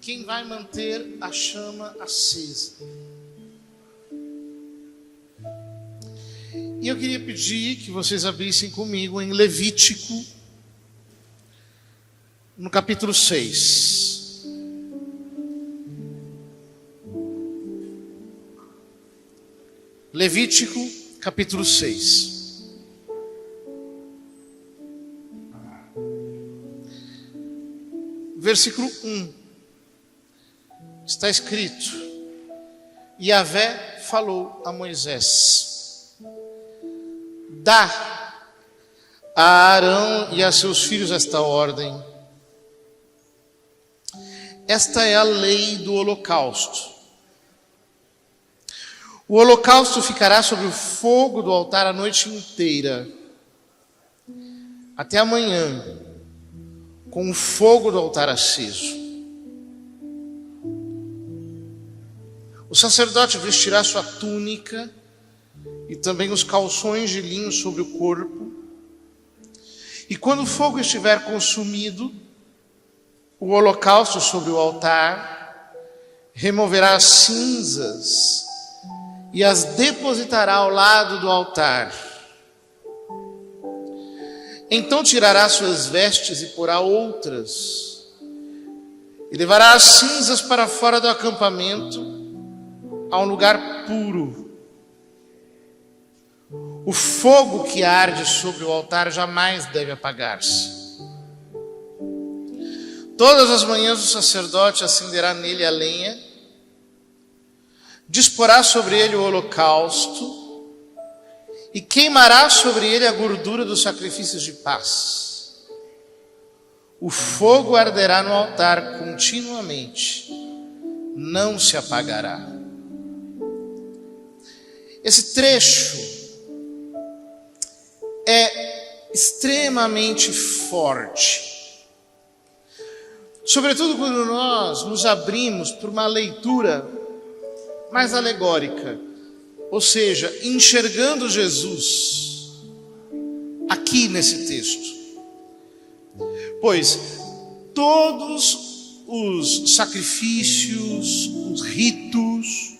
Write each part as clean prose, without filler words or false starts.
quem vai manter a chama acesa. E eu queria pedir que vocês abrissem comigo em Levítico, no capítulo 6. Levítico, capítulo 6. Versículo 1. Está escrito: Yahvé falou a Moisés: dá a Arão e a seus filhos esta ordem. Esta é a lei do holocausto. O holocausto ficará sobre o fogo do altar a noite inteira, até amanhã, com o fogo do altar aceso. O sacerdote vestirá sua túnica e também os calções de linho sobre o corpo. E quando o fogo estiver consumido, o holocausto sobre o altar, removerá as cinzas e as depositará ao lado do altar. Então tirará suas vestes e porá outras, e levará as cinzas para fora do acampamento, a um lugar puro. O fogo que arde sobre o altar jamais deve apagar-se. Todas as manhãs o sacerdote acenderá nele a lenha, disporá sobre ele o holocausto e queimará sobre ele a gordura dos sacrifícios de paz. O fogo arderá no altar continuamente, não se apagará. Esse trecho é extremamente forte. Sobretudo quando nós nos abrimos para uma leitura mais alegórica, ou seja, enxergando Jesus aqui nesse texto. Pois todos os sacrifícios, os ritos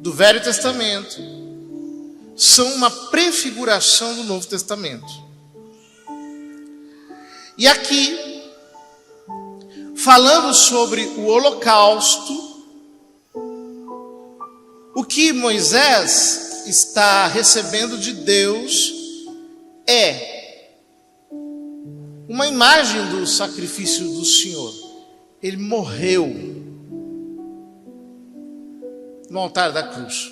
do Velho Testamento são uma prefiguração do Novo Testamento. E aqui, falando sobre o holocausto, o que Moisés está recebendo de Deus é uma imagem do sacrifício do Senhor. Ele morreu no altar da cruz.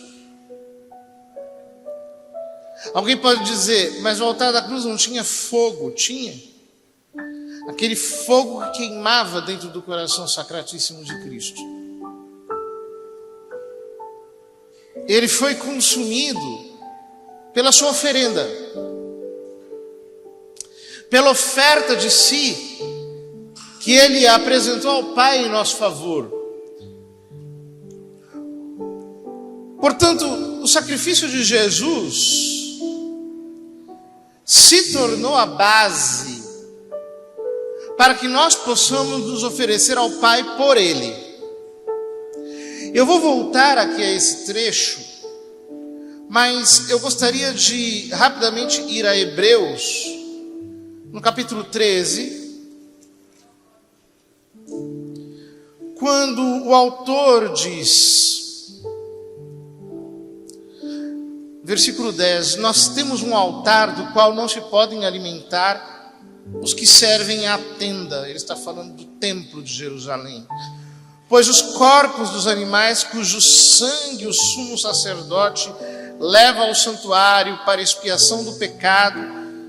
Alguém pode dizer, mas o altar da cruz não tinha fogo? Tinha. Aquele fogo que queimava dentro do coração sacratíssimo de Cristo. Ele foi consumido pela sua oferenda, pela oferta de si, que ele apresentou ao Pai em nosso favor. Portanto, o sacrifício de Jesus se tornou a base para que nós possamos nos oferecer ao Pai por Ele. Eu vou voltar aqui a esse trecho, mas eu gostaria de rapidamente ir a Hebreus, no capítulo 13, quando o autor diz, versículo 10, nós temos um altar do qual não se podem alimentar os que servem à tenda. Ele está falando do templo de Jerusalém. Pois os corpos dos animais cujo sangue o sumo sacerdote leva ao santuário para expiação do pecado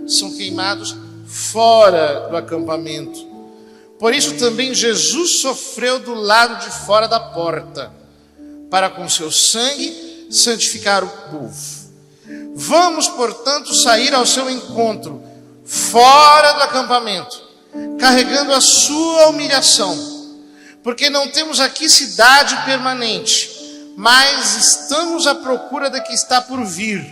são queimados fora do acampamento. Por isso também Jesus sofreu do lado de fora da porta, para com seu sangue santificar o povo. Vamos, portanto, sair ao seu encontro, fora do acampamento, carregando a sua humilhação, porque não temos aqui cidade permanente, mas estamos à procura da que está por vir.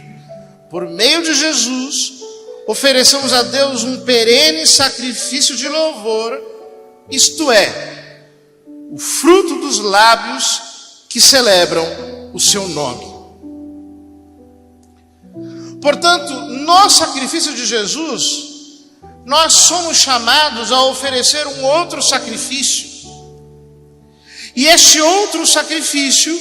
Por meio de Jesus, ofereçamos a Deus um perene sacrifício de louvor, isto é, o fruto dos lábios que celebram o seu nome. Portanto, no sacrifício de Jesus, nós somos chamados a oferecer um outro sacrifício. E este outro sacrifício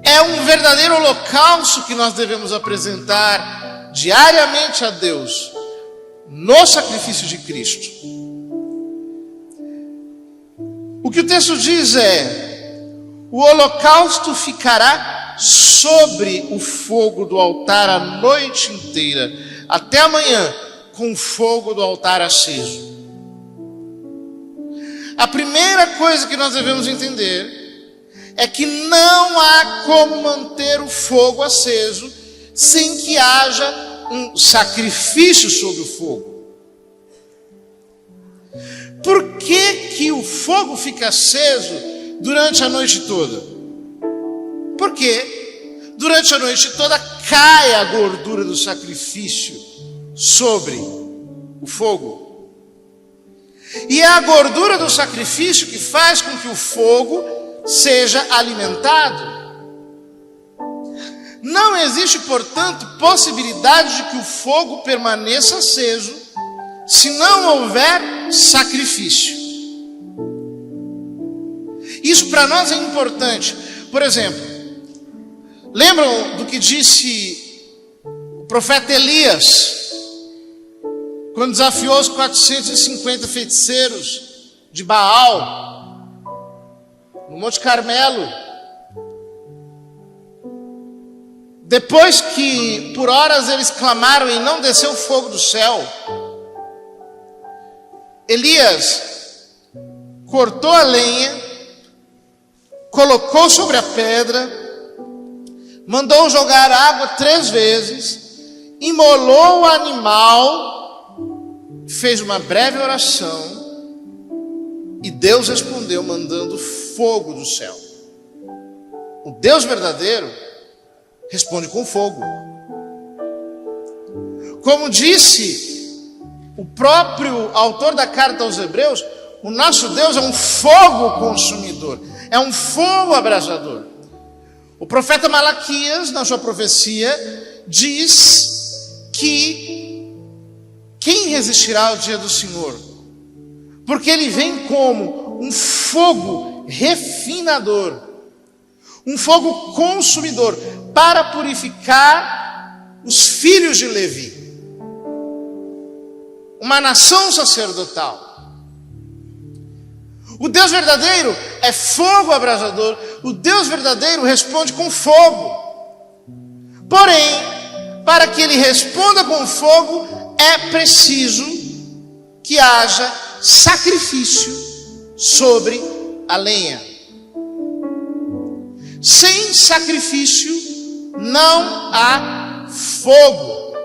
é um verdadeiro holocausto que nós devemos apresentar diariamente a Deus no sacrifício de Cristo. O que o texto diz é: o holocausto ficará sobre o fogo do altar a noite inteira, até amanhã, com o fogo do altar aceso. A primeira coisa que nós devemos entender é que não há como manter o fogo aceso sem que haja um sacrifício sobre o fogo. Por que o fogo fica aceso durante a noite toda? Porque durante a noite toda cai a gordura do sacrifício sobre o fogo. E é a gordura do sacrifício que faz com que o fogo seja alimentado. Não existe, portanto, possibilidade de que o fogo permaneça aceso se não houver sacrifício. Isso para nós é importante. Por exemplo, lembram do que disse o profeta Elias, quando desafiou os 450 feiticeiros de Baal, no Monte Carmelo? Depois que por horas eles clamaram e não desceu o fogo do céu, Elias cortou a lenha, colocou sobre a pedra, mandou jogar água 3 vezes, imolou o animal, fez uma breve oração e Deus respondeu mandando fogo do céu. O Deus verdadeiro responde com fogo. Como disse o próprio autor da carta aos Hebreus, o nosso Deus é um fogo consumidor, é um fogo abrasador. O profeta Malaquias, na sua profecia, diz que quem resistirá ao dia do Senhor? Porque ele vem como um fogo refinador, um fogo consumidor, para purificar os filhos de Levi, uma nação sacerdotal. O Deus verdadeiro é fogo abrasador. O Deus verdadeiro responde com fogo. Porém, para que ele responda com fogo, é preciso que haja sacrifício sobre a lenha. Sem sacrifício não há fogo.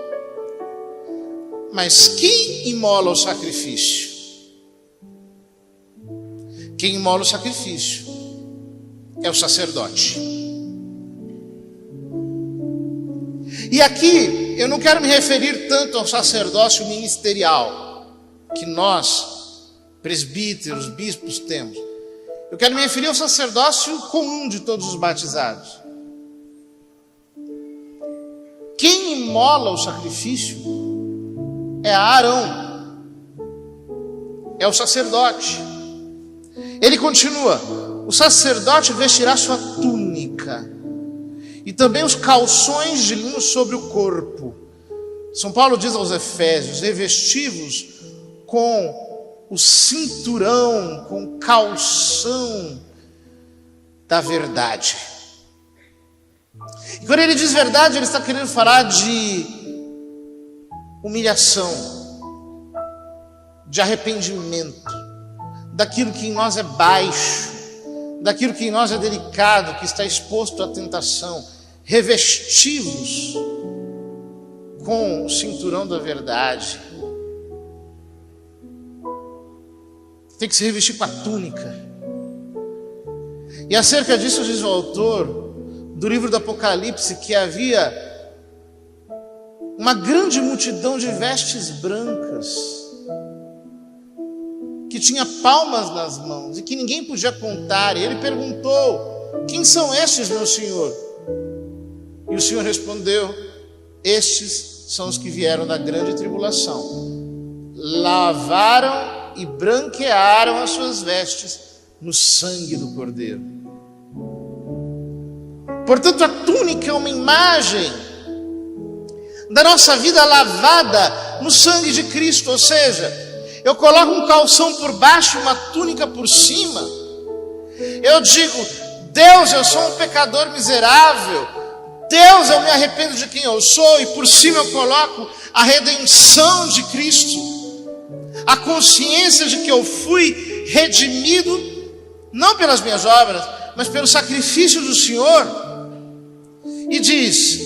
Mas quem imola o sacrifício? Quem imola o sacrifício é o sacerdote. E aqui eu não quero me referir tanto ao sacerdócio ministerial que nós, presbíteros, bispos, temos. Eu quero me referir ao sacerdócio comum de todos os batizados. Quem imola o sacrifício é Arão, é o sacerdote. Ele continua: o sacerdote vestirá sua túnica e também os calções de linho sobre o corpo. São Paulo diz aos Efésios: revestivos com o cinturão, com o calção da verdade. E quando ele diz verdade, ele está querendo falar de humilhação, de arrependimento, daquilo que em nós é baixo, daquilo que em nós é delicado, que está exposto à tentação. Revestivos com o cinturão da verdade. Tem que se revestir com a túnica. E acerca disso diz o autor do livro do Apocalipse que havia uma grande multidão de vestes brancas que tinha palmas nas mãos e que ninguém podia contar. E ele perguntou: quem são estes, meu senhor? E o Senhor respondeu: estes são os que vieram da grande tribulação, lavaram e branquearam as suas vestes no sangue do Cordeiro. Portanto, a túnica é uma imagem da nossa vida lavada no sangue de Cristo. Ou seja, eu coloco um calção por baixo e uma túnica por cima. Eu digo: Deus, eu sou um pecador miserável. Deus, eu me arrependo de quem eu sou. E por cima eu coloco a redenção de Cristo, a consciência de que eu fui redimido, não pelas minhas obras, mas pelo sacrifício do Senhor. E diz: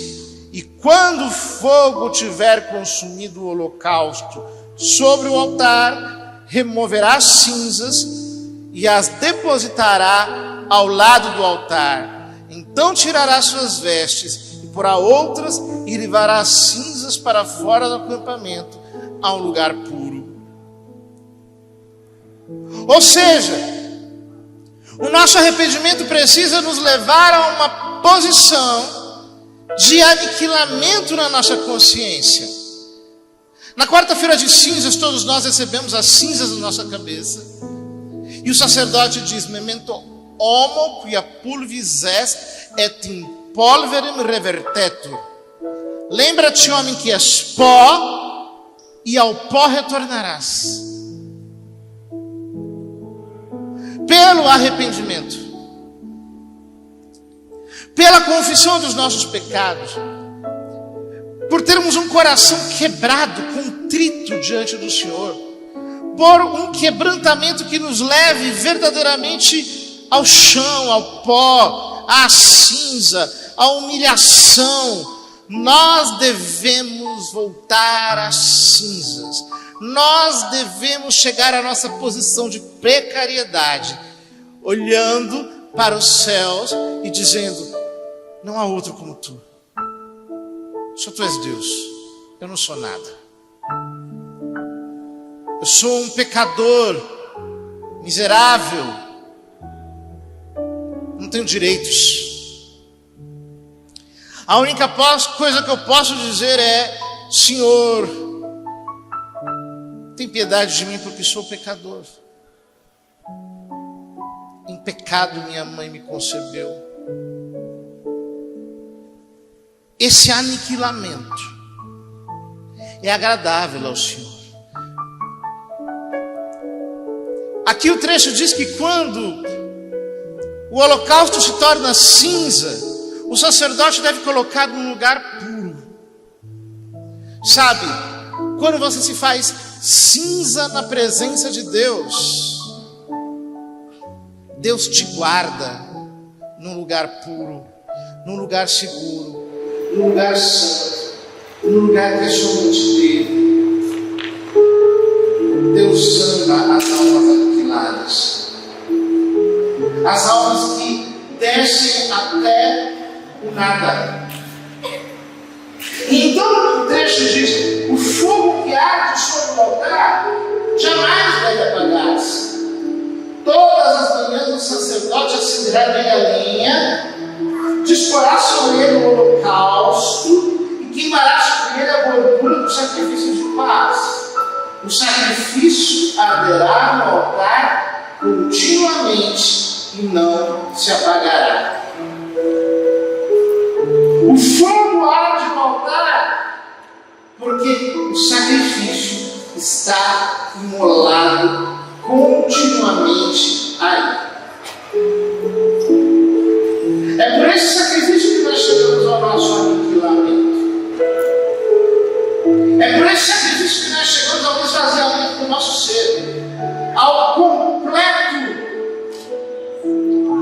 e quando o fogo tiver consumido o holocausto sobre o altar, removerá as cinzas e as depositará ao lado do altar. Então tirará suas vestes e porá outras e levará as cinzas para fora do acampamento, a um lugar puro. Ou seja, o nosso arrependimento precisa nos levar a uma posição de aniquilamento na nossa consciência. Na quarta-feira de cinzas, todos nós recebemos as cinzas na nossa cabeça. E o sacerdote diz: memento homo quia pulvis est et in polverem revertetur. Lembra-te, homem, que és pó e ao pó retornarás. Pelo arrependimento, pela confissão dos nossos pecados, por termos um coração quebrado, contrito diante do Senhor, por um quebrantamento que nos leve verdadeiramente ao chão, ao pó, à cinza, à humilhação, nós devemos voltar às cinzas. Nós devemos chegar à nossa posição de precariedade, olhando para os céus e dizendo: não há outro como tu. Só tu és Deus, eu não sou nada. Eu sou um pecador miserável, não tenho direitos. A única coisa que eu posso dizer é: Senhor, tem piedade de mim, porque sou pecador. Em pecado minha mãe me concebeu. Esse aniquilamento é agradável ao Senhor. Aqui o trecho diz que quando o holocausto se torna cinza, o sacerdote deve colocar num lugar puro. Sabe, quando você se faz cinza na presença de Deus, Deus te guarda num lugar puro, num lugar seguro, num lugar santo, num lugar que é somente dele. Deus ama as almas aniquiladas, as almas que descem até o nada. Então o texto diz: o fogo que arde sobre o altar jamais deve apagar-se. Todas as manhãs o sacerdote acenderá bem a lenha, disporá sobre ele o holocausto e queimará sobre ele a gordura do sacrifício de paz. O sacrifício arderá no altar continuamente e não se apagará. O fogo arde no altar porque o sacrifício está imolado continuamente aí. É por esse sacrifício que nós chegamos ao nosso aniquilamento. É por esse sacrifício que nós chegamos ao esvaziamento do nosso ser, ao completo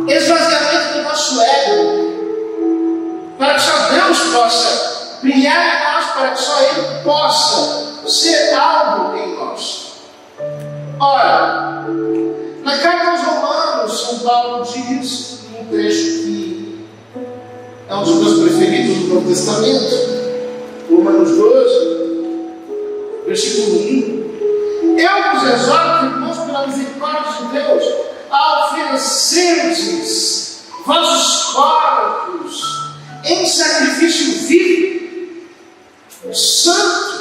esvaziamento do nosso ego, para que só Deus possa brilhar em nós, para que só Ele possa ser algo em nós. Ora, na carta aos Romanos, São Paulo diz, num trecho que é um dos meus preferidos do Novo Testamento, Romanos 12, versículo 1: eu vos exorto, irmãos, pela misericórdia palavras de Deus, a oferecerdes vossos corpos em sacrifício vivo, santo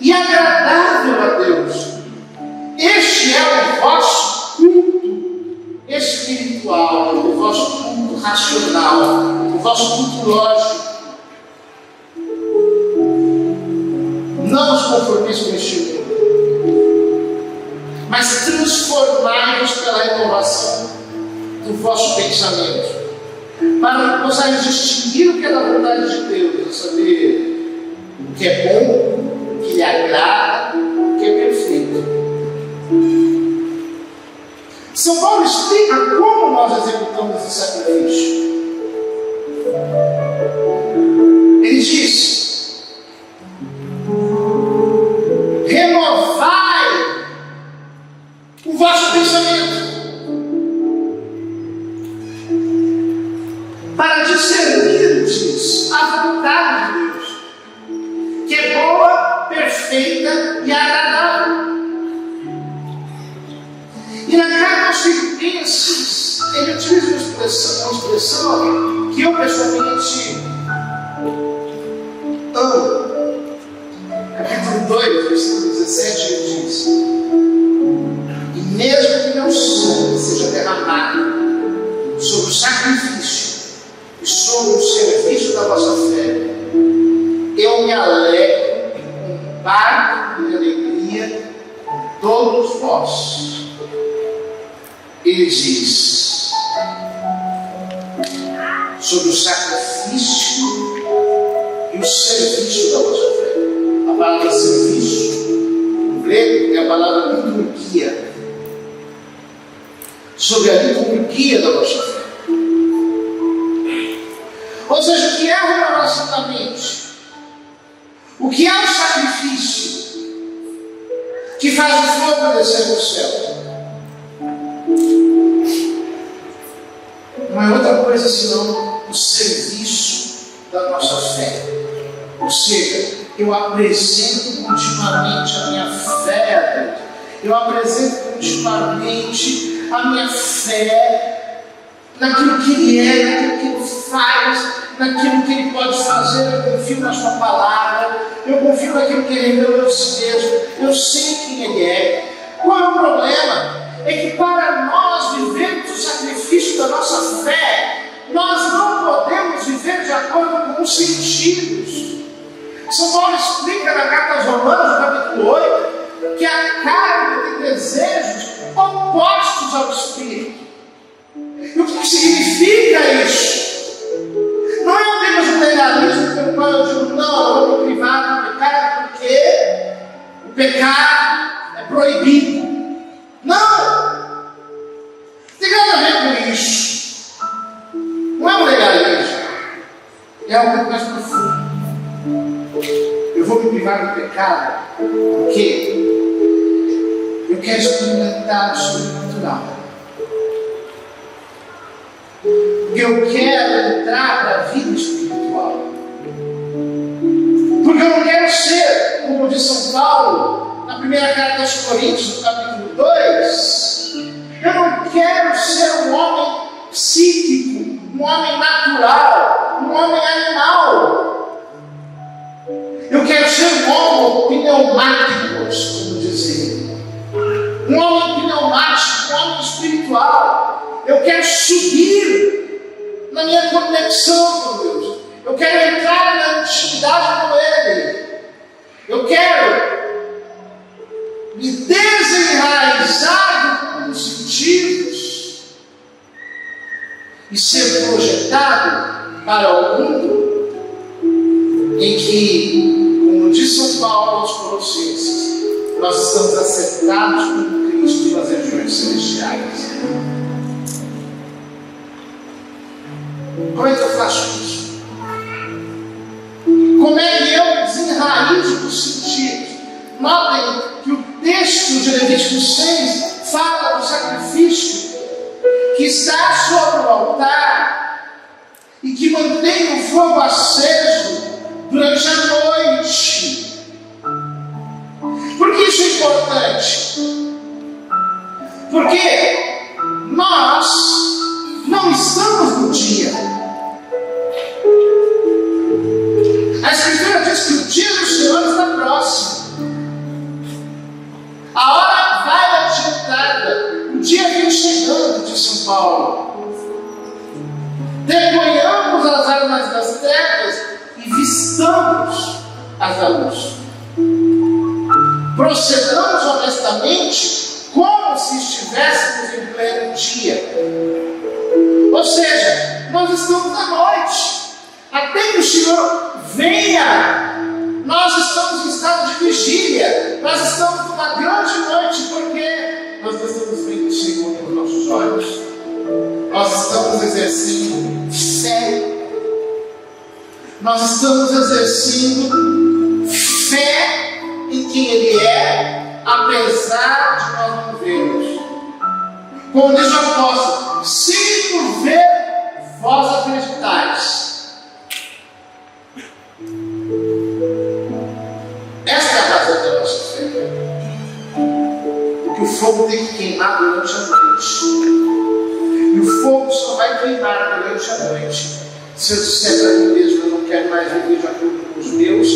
e agradável a Deus. Este é o vosso culto espiritual, o vosso culto racional, o vosso culto lógico. Não os conformeis com este mundo, mas transformai-vos pela renovação do vosso pensamento, para que possais distinguir o que é da vontade de Deus, a saber o que é bom, o que lhe agrada, o que é perfeito. São Paulo explica como nós executamos esse sacrifício. Ele diz: renovai o vosso pensamento, para discernirdes a vontade de Deus, que é boa, perfeita e agradável. E na carta aos Filipenses, ele utiliza uma expressão que eu pessoalmente amo. Capítulo 2, versículo 17, ele diz: e mesmo que meu sangue seja derramado sobre o sacrifício e sobre o serviço da vossa fé, eu me alegro e comparto de alegria com todos vós. Ele diz sobre o sacrifício e o serviço da vossa fé. A palavra serviço, no grego, é a palavra liturgia. Sobre a liturgia da vossa fé. Ou seja, o que é a renovação da mente? O que é o sacrifício que faz o fogo descer do céu? Não é outra coisa senão o serviço da nossa fé. Ou seja, eu apresento continuamente a minha fé a Deus. Eu apresento continuamente a minha fé naquilo que Ele é, naquilo que Ele faz, naquilo que Ele pode fazer. Eu confio na Sua palavra, eu confio naquilo que Ele revelou a si mesmo, eu sei quem Ele é. Qual é o problema? É que para nós vivermos o sacrifício da nossa fé, nós não podemos viver de acordo com os sentidos. São Paulo explica na carta aos Romanos, no capítulo 8, que a carne tem desejos opostos ao espírito. E o que significa isso? Não é apenas um legalismo pelo qual eu digo: não, eu vou me privar do pecado porque o pecado é proibido. Não! Tem nada a ver com isso. Não é um legalismo, é algo mais profundo. Eu vou me privar do pecado porque eu quero experimentar o sobrenatural. Porque eu quero entrar para a vida espiritual. Porque eu não quero ser, como diz São Paulo na primeira carta aos Coríntios, no capítulo 2, eu não quero ser um homem psíquico, um homem natural, um homem animal. Eu quero ser um homem pneumático, como dizem. Um homem pneumático, um homem espiritual. Eu quero subir na minha conexão com Deus. Eu quero entrar na intimidade com Ele. Eu quero me desenraizar dos sentidos e ser projetado para o mundo em que, como diz São Paulo aos Colossenses, nós estamos assentados com Cristo nas regiões celestiais. Como é que eu faço isso? Como é que eu desenraizo dos sentidos? Notem que o texto de Levítico 6 fala do sacrifício que está sobre o altar e que mantém o fogo aceso durante a noite. Por que isso é importante? Porque nós não estamos no dia. A Escritura diz que o dia do Senhor está próximo. A hora vai adiantada. O dia vem chegando, de São Paulo. Deponhamos as armas das trevas e vistamos as da luz. Procedamos honestamente como se estivéssemos em pleno dia. Ou seja, nós estamos à noite. Até que o Senhor venha, nós estamos em estado de vigília. Nós estamos numa grande noite, porque nós não estamos vendo o Senhor com os nossos olhos. Nós estamos exercendo fé. Nós estamos exercendo fé em quem Ele é, apesar de nós não vermos. Como diz o apóstolo, se por ver, vós acreditais. Esta é a razão da nossa fé. Porque o fogo tem que queimar durante a noite. E o fogo só vai queimar durante a noite se eu disser para mim mesmo: eu não quero mais viver de acordo com os meus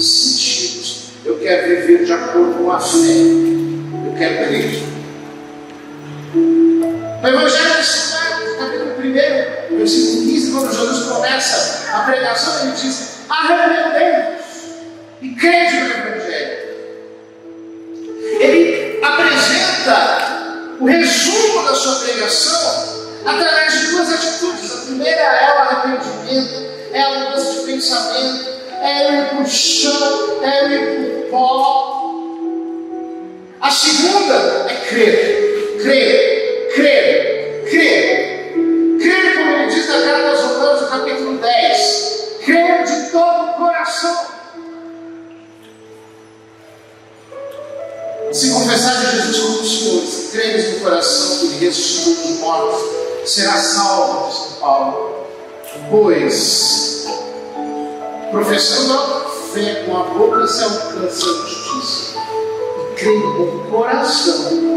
sentidos. Eu quero viver de acordo com a fé. Eu quero crer. No Evangelho de São Marcos, capítulo 1, versículo 15, quando Jesus começa a pregação, ele diz: arrependei-vos e crede no Evangelho. Ele apresenta o resumo da sua pregação através de duas atitudes. A primeira é o arrependimento, é a mudança de pensamento, é eu ir para o chão, é eu ir para o pó. A segunda é crer, crer, crer, crer. Crer, como ele diz na carta aos Romanos, no capítulo 10. Crer de todo o coração. Se confessar de Jesus como o Senhor, se creres no coração que Ele ressuscitou dos mortos, será salvo, de São Paulo. Pois, professando a fé com a boca, se alcança a justiça, e crendo com o coração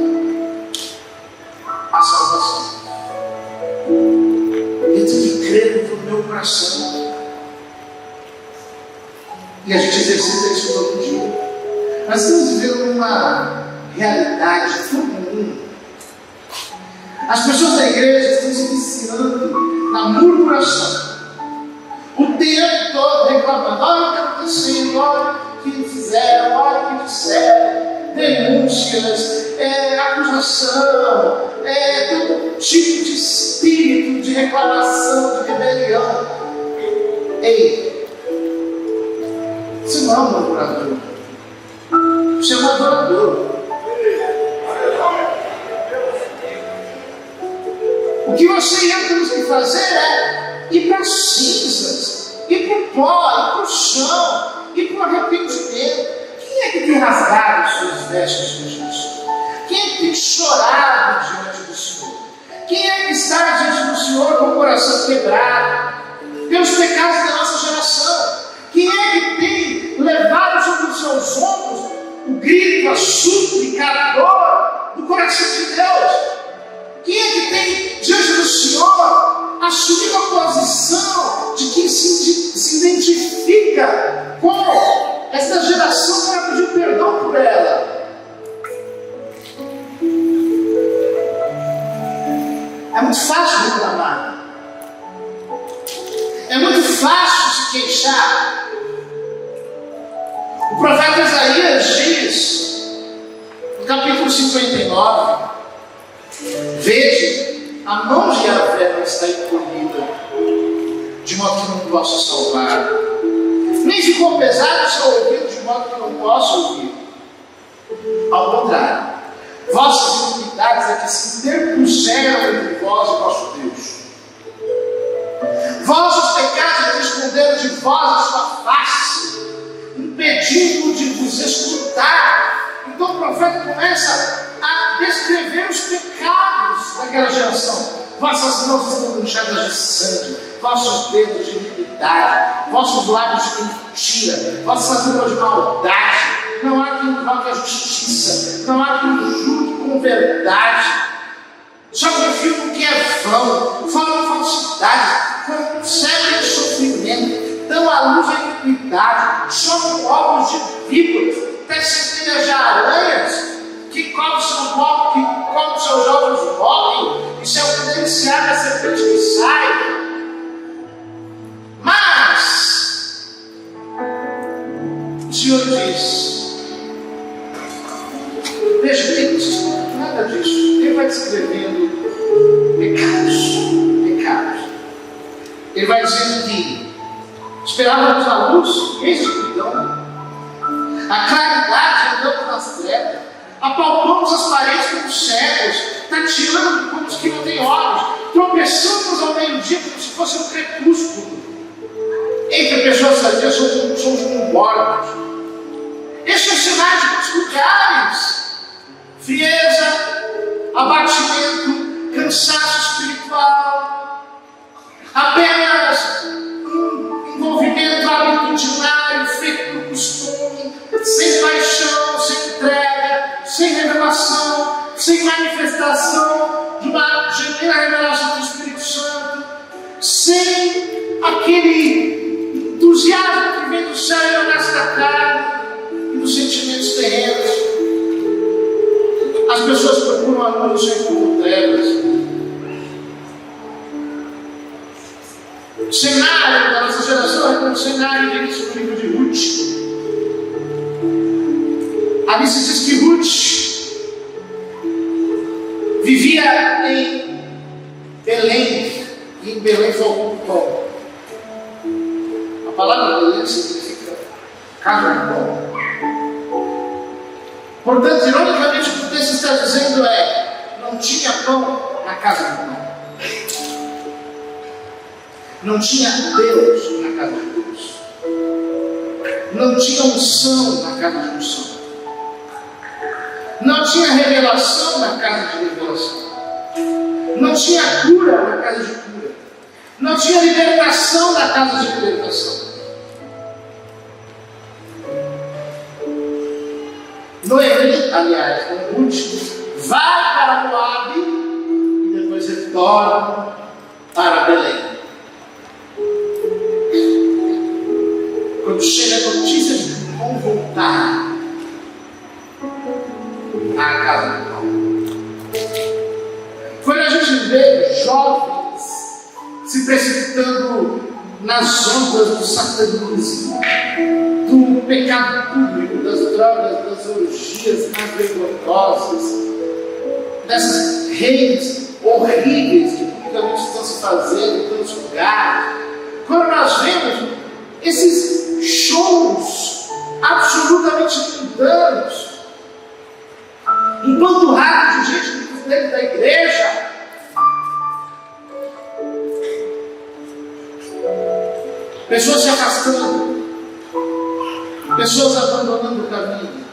a salvação. Eu tenho que crer no meu coração. E a gente exercita isso todo dia. Nós estamos vivendo uma realidade comum. As pessoas da igreja estão se viciando na murmuração. O tempo todo reclamando: olha o que está acontecendo, olha o que fizeram, olha o que disseram, denúncias, acusação, todo tipo de espírito de reclamação, de rebelião. Ei, você não é um murmurador. Você é um adorador. O que você e eu temos que fazer é ir para as cinzas, ir para o pó, ir para o chão, ir para o arrependimento. Quem é que tem rasgado as suas vestes com Jesus? Quem é que tem chorado diante do Senhor? Quem é que está diante do Senhor com o coração quebrado pelos pecados da nossa geração? Quem é que tem levado sobre os seus ombros o grito, a súplica, a dor do coração de Deus? Quem é que tem diante do Senhor assumido a posição de quem se identifica com esta geração para pedir perdão por ela? É muito fácil reclamar. É muito fácil se queixar. O profeta Isaías diz, no capítulo 59, veja, a mão de Yahvé não está encolhida, de modo que não posso salvar, nem ficou pesado o seu ouvido, de modo que não posso ouvir. Ao contrário, vossas iniquidades é que se interpuseram entre vós e vosso Deus. Vossos pecados esconderam de vós a sua face, impedindo de vos escutar. Então o profeta começa a descrever os pecados daquela geração. Vossas mãos estão manchadas de sangue, vossos dedos de iniquidade, vossos lábios de mentira, vossas línguas de maldade. Não há quem invoque a justiça, não há quem jure com com verdade, só confiam no que é vão, falam falsidade, concebem sofrimento, dão à luz a iniquidade, somam ovos de víboras, tecem teias de aranhas, que come seus ovos morrem, e se algum deles se abre, a serpente que sai. Mas o Senhor diz, veja, ele não diz nada disso. Ele vai descrevendo pecados. Ele vai dizendo que esperávamos a luz, eis a escuridão, a claridade andamos nas trevas, apalpamos as paredes como cegos, tateando como os que não têm olhos, tropeçamos ao meio-dia como se fosse um crepúsculo. Entre pessoas sadias somos como mortos. Estes são sinais de muitos lugares: frieza, abatimento, cansaço espiritual, apenas um envolvimento habitudinário, feito por costume, sem paixão, sem entrega, sem revelação, sem manifestação de uma genuína revelação do Espírito Santo, sem aquele entusiasmo que vem do céu e não nesta carne e dos sentimentos terrenos. As pessoas procuram a luz e encontram trevas. O cenário da nossa geração é um cenário início do livro de Ruth. Ali se diz que Ruth vivia em Belém, e em Belém faltou pão. A palavra Belém significa casa de pão. Portanto, ironicamente, o que o texto está dizendo é: não tinha pão na casa de pão. Não tinha Deus na casa de Deus. Não tinha unção na casa de unção. Não tinha revelação na casa de revelação. Não tinha cura na casa de cura. Não tinha libertação na casa de libertação. Noemi, aliás, Ruth, vai para Moabe e depois retorna para Belém. Quando chega a notícia de que vão voltar à casa do pão. Quando a gente vê jovens se precipitando nas ondas do satanismo, do pecado público, das drogas, das orgias mais vergonhosas, dessas redes horríveis que publicamente estão se fazendo em todos os lugares, quando nós vemos esses shows absolutamente mundanos, um bando rato de gente dentro da igreja, pessoas se afastando, pessoas abandonando o caminho,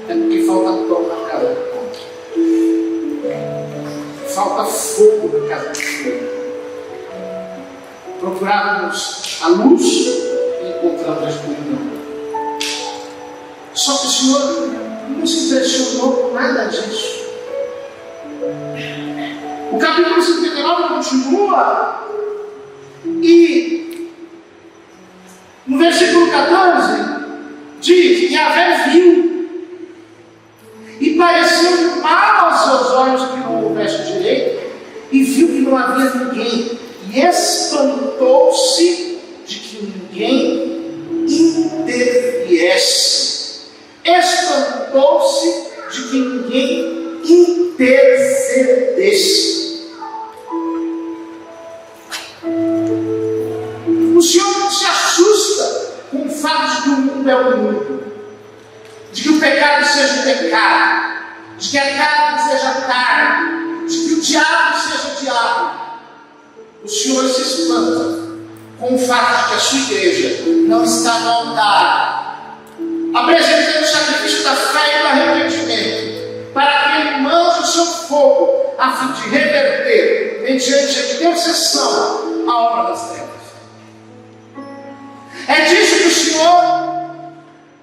é porque falta pão na casa do pão, falta fogo na casa do fogo. Procurávamos a luz e encontramos a escuridão. Só que o Senhor não se impressionou com nada disso. O capítulo 59 continua e no versículo 14 diz: Yahvé viu e pareceu mal aos seus olhos que não houvesse direito, e viu que não havia ninguém, e espantou-se de que ninguém interviesse. Espantou-se de que ninguém intercedesse. O Senhor não se assusta com o fato de que o mundo é o mundo, de que o pecado seja o pecado, de que a carne seja a carne, de que o diabo seja o diabo. O Senhor se espanta com o fato de que a sua igreja não está no altar, apresentando o sacrifício da fé e do arrependimento, para que Ele mande o seu fogo, a fim de reverter, mediante a intercessão, a obra das trevas. É disso que o Senhor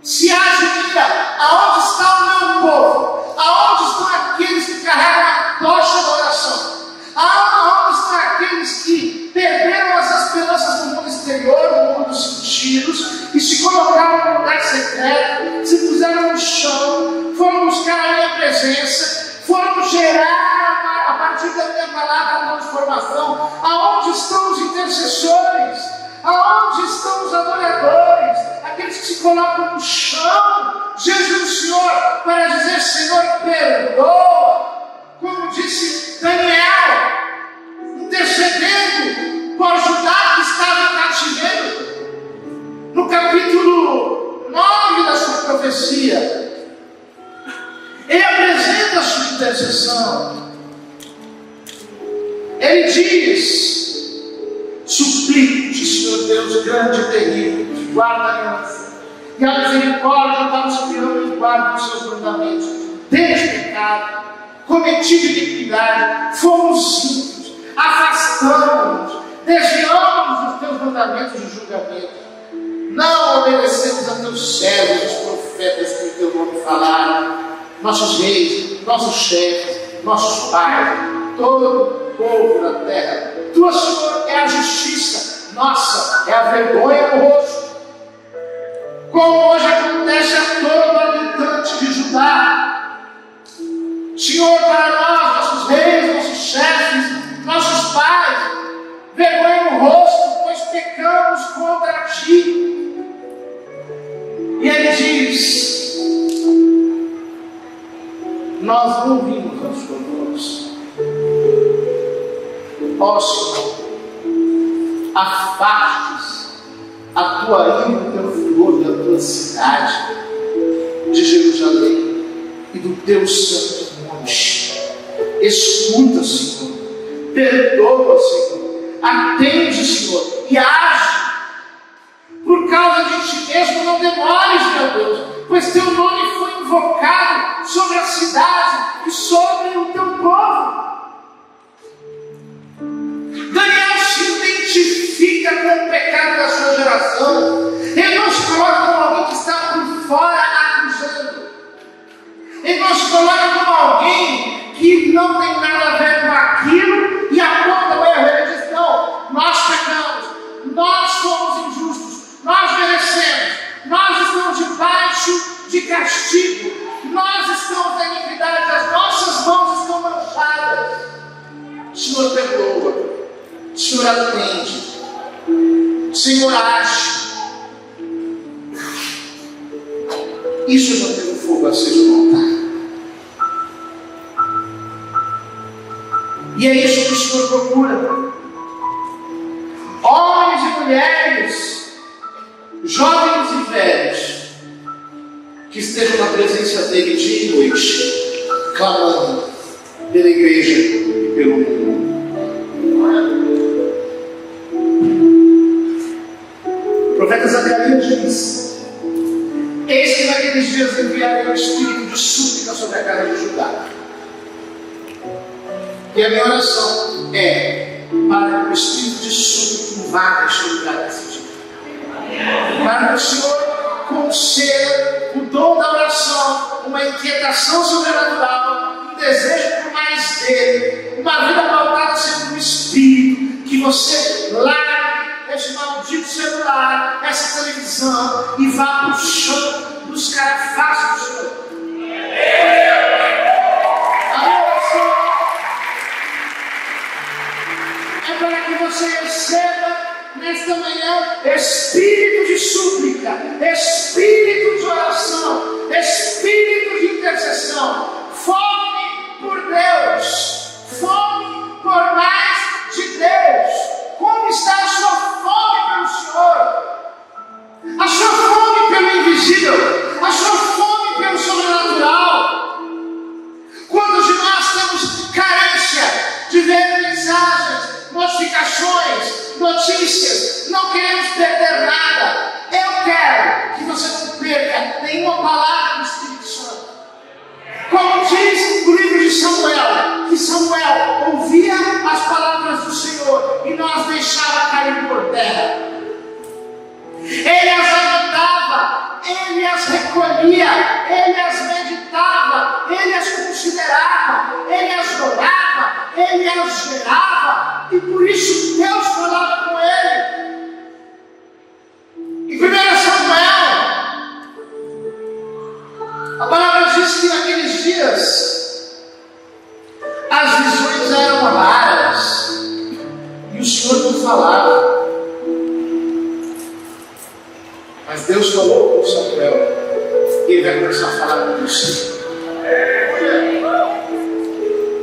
se admira, aonde está o meu povo? Aonde estão aqueles que carregam a tocha da oração? Aonde estão aqueles que perderam as esperanças do mundo exterior, do mundo dos sentidos, e se colocaram no lugar secreto, se puseram no chão, foram buscar a minha presença, foram gerar a partir da minha palavra a transformação? Aonde estão os intercessores? Aonde estão os adoradores? Aqueles que se colocam no chão diante do Senhor para dizer: Senhor, perdoa. Como disse Daniel, intercedendo por Judá que estava em cativeiro, no capítulo 9 da sua profecia, ele apresenta a sua intercessão. Ele diz: suplico-te, Senhor Deus grande e terrível, que guarda a aliança e a misericórdia para os que amam e guardam os seus mandamentos. Desde pecado, cometido iniquidade, fomos ímpios, afastamos-nos, desviamos dos teus mandamentos de julgamento. Não obedecemos a teus servos, os profetas que em teu nome falaram, nossos reis, nossos chefes, nossos pais, todo o povo da terra. Tua, Senhor, é a justiça, nossa é a vergonha no rosto. Como hoje acontece a todo habitante de Judá. Senhor, para nós, nossos reis, nossos chefes, nossos pais, vergonha no rosto, pois pecamos contra ti. E ele diz: nós não ouvimos a sua voz. Ó Senhor, afastes a tua ira e o teu furor da tua cidade, de Jerusalém e do teu santo monte. Escuta, Senhor, perdoa, Senhor, atende, Senhor, e age. Por causa de ti mesmo, não demores, meu Deus, pois teu nome foi invocado sobre a cidade e sobre o teu povo. Daniel se identifica com o pecado da sua geração. Ele não se coloca como alguém que está por fora acusando. Ele não se coloca como alguém que não tem nada a ver com aquilo e aponta o erro. Ele diz: não, nós pecamos, nós somos injustos, nós merecemos, nós estamos debaixo de castigo, nós estamos na iniquidade, as nossas mãos estão manchadas. Senhor, perdoa. Senhor, atende. Senhor, age. Isso não tem um fogo aceso no altar. E é isso que o Senhor procura. Homens e mulheres, jovens e velhos, que estejam na presença dele dia e noite, clamando pela igreja e pelo mundo. O profeta Zacarias diz: eis que naqueles dias enviarei o espírito de súplica sobre a casa de Judá. E a minha oração é para que o espírito de súplica invada este lugar nesse dia. Para que o Senhor conceda o dom da oração, uma inquietação sobrenatural, um desejo por mais dele, uma vida pautada sempre no espírito, que você largue esse maldito celular, essa televisão, e vá para o chão buscar a face do Senhor. A oração é para que você receba nesta manhã espírito de súplica, espírito de oração, espírito de intercessão, fome por Deus, fome por mais de Deus. Como está a sua fome pelo Senhor? A sua fome pelo invisível? A sua fome pelo sobrenatural? Quantos de nós temos carência de ver mensagens, notificações, notícias? Não queremos perder nada. Eu quero que você não perca nenhuma palavra do Espírito Santo. Como diz o livro de Samuel, que Samuel ouvia as palavras do Senhor e não as deixava cair por terra. Ele as anotava, ele as ele as gerava, e por isso Deus falava com ele. Em 1 Samuel, a palavra diz que naqueles dias as visões eram raras e o Senhor não falava. Mas Deus falou com Samuel e ele vai começar a falar com você.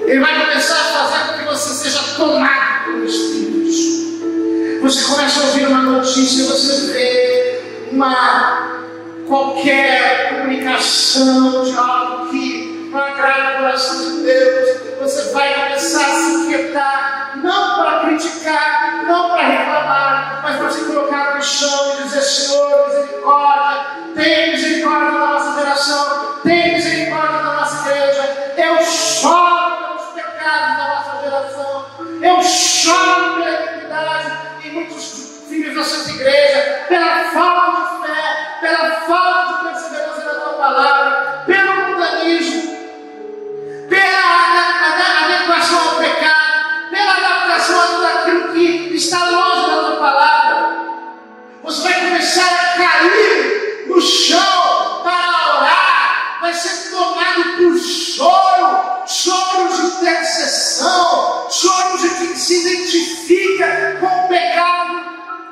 Ele vai começar a fazer com que você seja tomado pelo Espírito de Deus. Você começa a ouvir uma notícia, você vê qualquer comunicação de algo que não agrada o coração de Deus. Você vai começar a se inquietar, não para criticar, não para reclamar, mas para se colocar no chão e dizer: Senhor, misericórdia, tem misericórdia da nossa geração, tem misericórdia da nossa igreja. Eu choro pelos pecados da nossa geração, eu choro pela iniquidade em muitos filhos da Santa Igreja, pela falta de fé, pela falta de perseverança na tua palavra, pelo mundanismo, pela adequação ao pecado, pela adaptação a tudo aquilo que está longe da tua palavra. Você vai começar a cair no chão para orar, vai ser tomado por choro, choros de intercessão, choros de quem se identifica com o pecado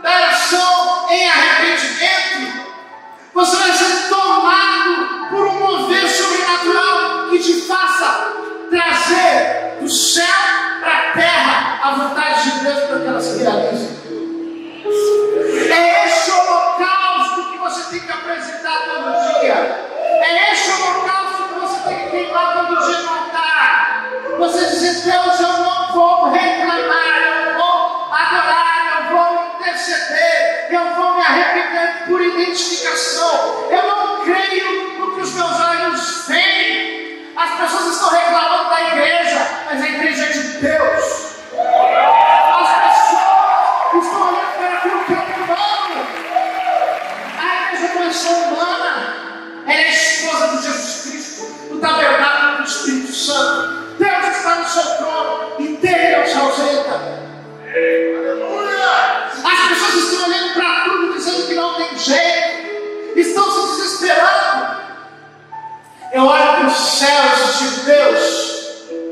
da oração em arrependimento. Você vai ser tomado por um mover sobrenatural que te faça trazer do céu para a terra a vontade de Deus para que ela se realize. É esse holocausto que você tem que apresentar todo dia. É esse holocausto que você tem que queimar todo dia no altar. Você dizer: Deus, eu não vou reclamar, eu vou adorar, eu vou interceder, eu vou me arrepender por identificação. Eu não creio no que os meus olhos veem. As pessoas estão reclamando da igreja, mas a igreja é de Deus. As pessoas estão olhando para aquilo que é humano. A igreja não é só humana, ela é a esposa de Jesus Cristo, do tabernáculo do Espírito Santo. Deus está no seu trono e dele não se ausenta. As pessoas estão olhando para tudo dizendo que não tem jeito, estão se desesperando. Eu olho para os céus e digo: Deus,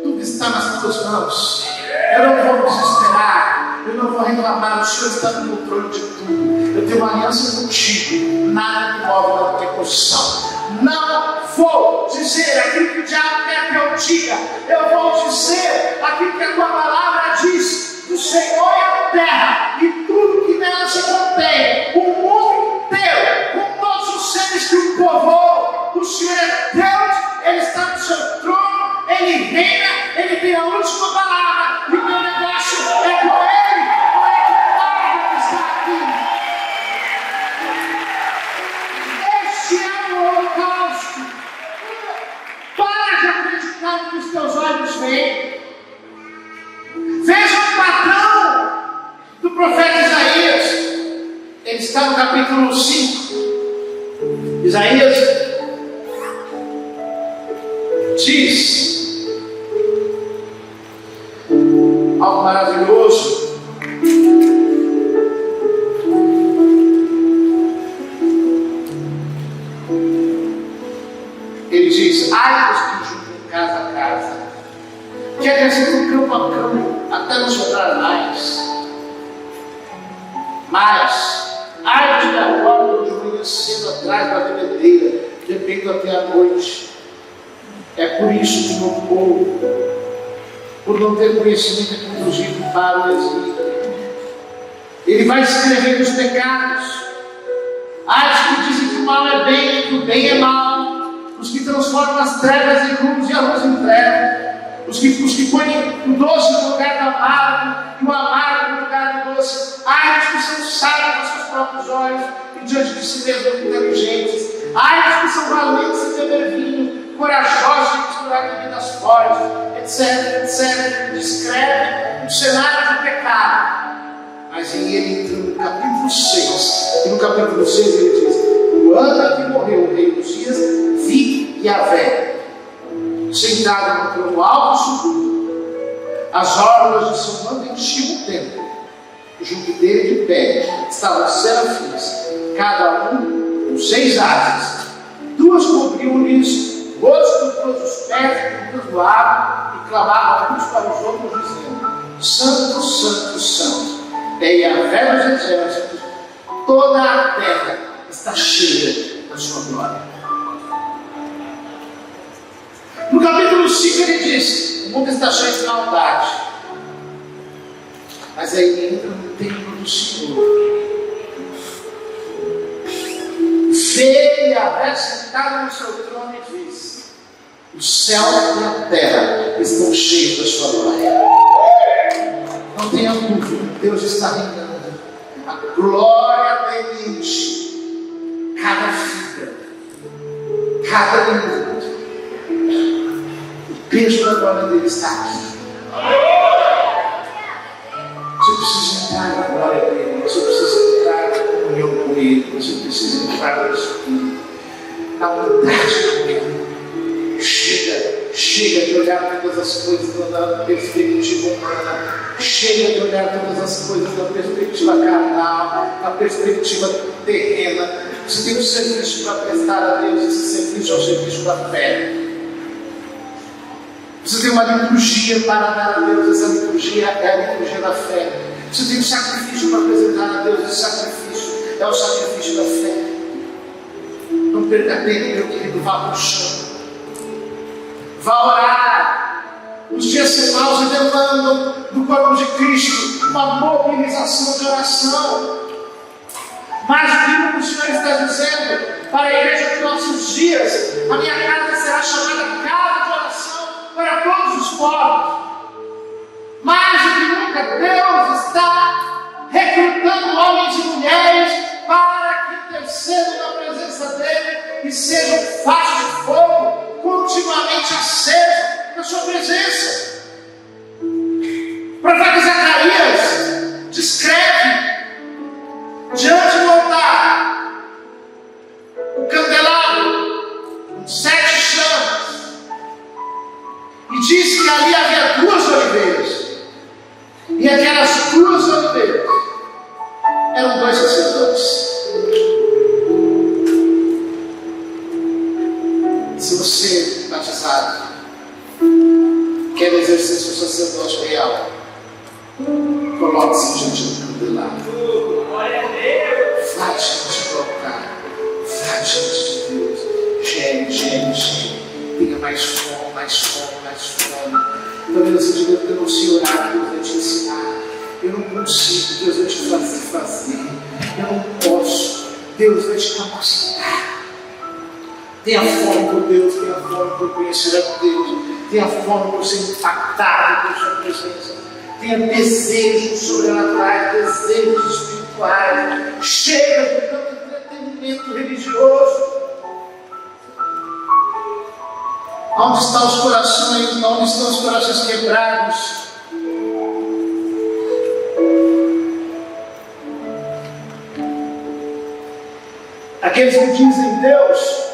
tudo está nas tuas mãos. Eu não vou desesperar, eu não vou reclamar. O Senhor está no controle de tudo. Eu tenho uma aliança contigo, nada me move da tua posição. Não vou dizer aquilo que o diabo quer que eu diga, eu vou dizer aquilo que a tua palavra diz: do Senhor é a terra e tudo que nela se contém, o mundo inteiro, com todos os seres que o povoam. O Senhor é Deus, Ele está no seu trono, Ele reina, Ele tem a última palavra, e o meu negócio é com Ele, não é com nada que está aqui. Este é o holocausto. Para de acreditar no que os teus olhos veem. Veja o padrão do profeta Isaías. Ele está no capítulo 5. Isaías diz algo maravilhoso. Ele diz: ai dos que julgam casa a casa, que acrescentam campo a campo, até não sobrar mais. Mas ai dos que acordam de manhã cedo atrás da bebedeira, bebendo até a noite. É por isso que o meu povo, por não ter conhecimento, é conduzido para o exílio. Ele vai escrevendo os pecados. Ai dos que dizem que o mal é bem e que o bem é mal. Os que transformam as trevas em luz e a luz em trevas. Os que põem o doce no lugar do amargo e o amargo no lugar do doce. Ai dos que são sábios aos seus próprios olhos e diante de si mesmos inteligentes. Ai dos que são valentes em beber vinho, corajosos em misturar bebidas fortes, etc, etc. Descreve um cenário de pecado. Mas em ele entra no capítulo 6. E no capítulo 6 ele diz: no ano que morreu o rei Uzias, vi Yahvé sentado no trono alto e sublime, As orlas de seu manto enchiam o templo. Junto dele, de pé, estavam os serafins, cada um com 6 asas. 2 cobriam-lhes o rosto, todos os pés, todos voavam e clamavam uns para os outros, dizendo: Santo, Santo, Santo, é Yahvé dos exércitos, toda a terra está cheia da sua glória. No capítulo 5 ele diz: o mundo está cheio de maldade. Mas aí ele entra no templo do Senhor. Vê Yahvé sentado no seu trono e diz: o céu e a terra estão cheios da sua glória. Não tenha dúvida, Deus está reinando. A glória dele enche cada fibra, cada minuto. O peso da glória dele está aqui. Você precisa entrar na glória dele, você precisa entrar na comunhão com ele, você precisa entrar no Espírito, na unidade com ele. Chega de olhar todas as coisas da perspectiva humana, chega de olhar todas as coisas da perspectiva carnal, da perspectiva terrena. Você tem um serviço para prestar a Deus, esse serviço é o serviço da fé. Você tem uma liturgia para dar a Deus, essa liturgia é a liturgia da fé. Você tem um sacrifício para apresentar a Deus, esse sacrifício é o sacrifício da fé. Não perca tempo, meu querido, vá para o chão. Vá orar. Os dias semaus demandam do corpo de Cristo uma mobilização de oração. Mas o que o Senhor está dizendo para a igreja dos nossos dias: a minha casa será chamada casa de oração para todos os povos. Mais do que nunca, Deus está recrutando homens e mulheres para que intercedam na presença dEle e sejam fachos de fogo continuamente aceso na sua presença. O profeta Zacarias descreve diante do altar o candelabro com 7 chamas e diz que ali havia 2 oliveiras, e aquelas 2 oliveiras eram 2 sacerdotes. Se você, batizado, quer exercer seu sacerdócio real, coloque-se diante do candelabro. Vá diante do altar. Vá diante de Deus. Geme. Tenha mais fome, mais fome, mais fome. Talvez você diga: eu não sei orar, Deus vai te ensinar. Eu não consigo, Deus vai te fazer. Eu não posso, Deus vai te capacitar. Tenha fome por Deus, tenha fome por conhecer a Deus, tenha fome por ser impactado por sua presença, tenha desejos sobrenaturais, desejos espirituais. Chega de tanto entretenimento religioso. Onde estão os corações? Onde estão os corações quebrados? Aqueles que dizem: Deus,